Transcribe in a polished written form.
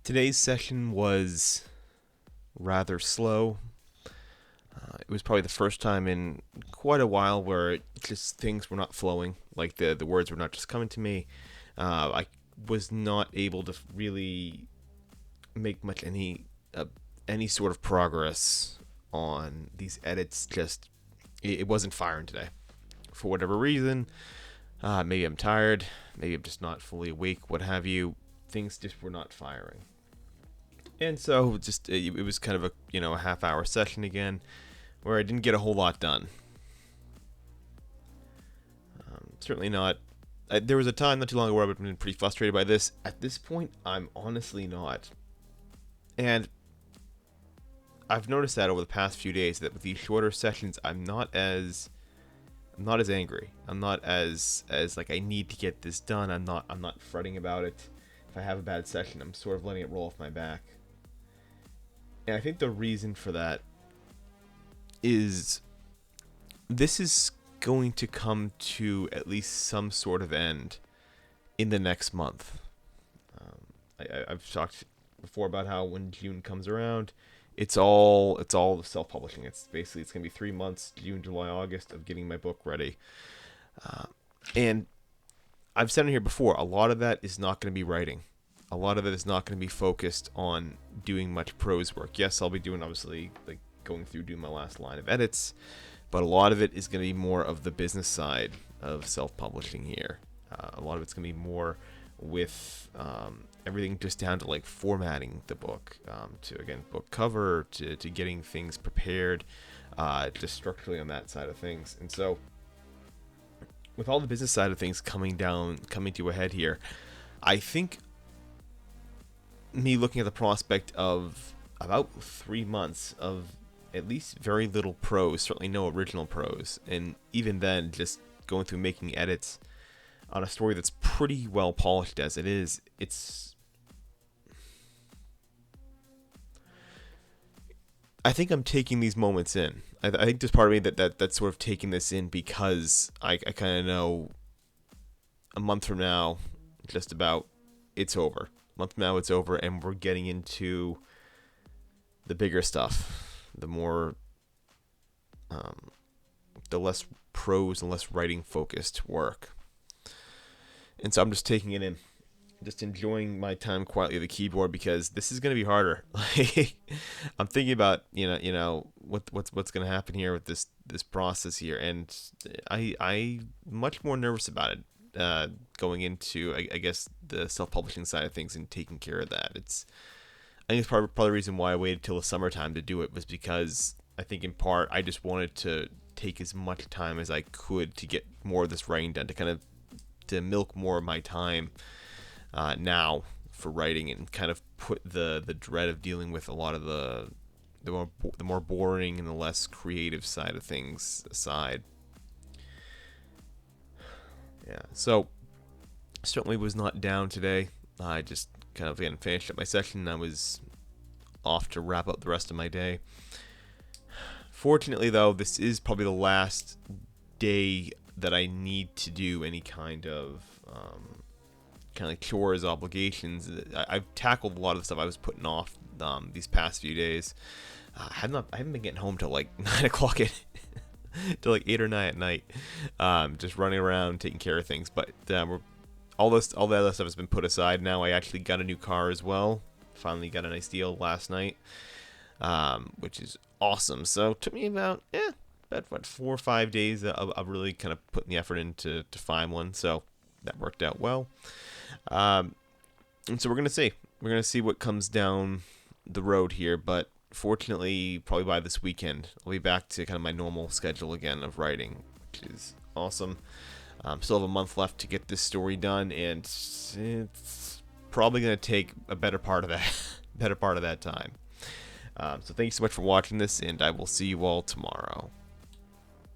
Today's session was rather slow. It was probably the first time in quite a while where just things were not flowing. Like the words were not just coming to me. I was not able to really make much any sort of progress on these edits. Just it wasn't firing today for whatever reason. Maybe I'm tired. Maybe I'm just not fully awake. What have you? Things just were not firing. And so just it was kind of a half-hour session again, where I didn't get a whole lot done. Certainly not. There was a time not too long ago where I've been pretty frustrated by this. At this point, I'm honestly not. And I've noticed that over the past few days that with these shorter sessions, I'm not as angry. I'm not as like I need to get this done. I'm not fretting about it. If I have a bad session, I'm sort of letting it roll off my back. And I think the reason for that is this is going to come to at least some sort of end in the next month. I've talked before about how when June comes around, it's all self-publishing. It's gonna be 3 months, June, July, August, of getting my book ready. And I've said it here before. A lot of that is not going to be writing. A lot of it is not going to be focused on doing much prose work. Yes, I'll be doing obviously like going through doing my last line of edits, but a lot of it is going to be more of the business side of self-publishing here. A lot of it's going to be more with everything just down to like formatting the book, to again book cover, to getting things prepared, just structurally on that side of things. And so, with all the business side of things coming to a head here, I think me looking at the prospect of about 3 months of at least very little prose, certainly no original prose, and even then just going through making edits on a story that's pretty well polished as it is, I think I'm taking these moments in. I think there's part of me that's sort of taking this in because I kind of know a month from now, just about, it's over. A month from now, it's over, and we're getting into the bigger stuff, the more, the less prose and less writing focused work. And so I'm just taking it in, just enjoying my time quietly at the keyboard because this is going to be harder. Like, I'm thinking about what's going to happen here with this process here, and I'm much more nervous about it. Going into, I guess, the self-publishing side of things and taking care of that. I think it's probably the reason why I waited till the summertime to do it was because I think in part I just wanted to take as much time as I could to get more of this writing done, to kind of to milk more of my time now for writing and kind of put the dread of dealing with a lot of the more boring and the less creative side of things aside. Yeah, so certainly was not down today. I just kind of again finished up my session. I was off to wrap up the rest of my day. Fortunately, though, this is probably the last day that I need to do any kind of like chores, obligations. I've tackled a lot of the stuff I was putting off these past few days. I haven't been getting home till like 9 o'clock till like 8 or 9 at night, just running around taking care of things. But all the other stuff has been put aside now. I actually got a new car as well. Finally got a nice deal last night, which is awesome. So it took me about 4 or 5 days of really kind of putting the effort in to find one. So that worked out well. And so we're gonna see what comes down the road here. But fortunately, probably by this weekend, I'll be back to kind of my normal schedule again of writing, which is awesome. Still have a month left to get this story done, and it's probably going to take a better part of that time. So thank you so much for watching this, and I will see you all tomorrow.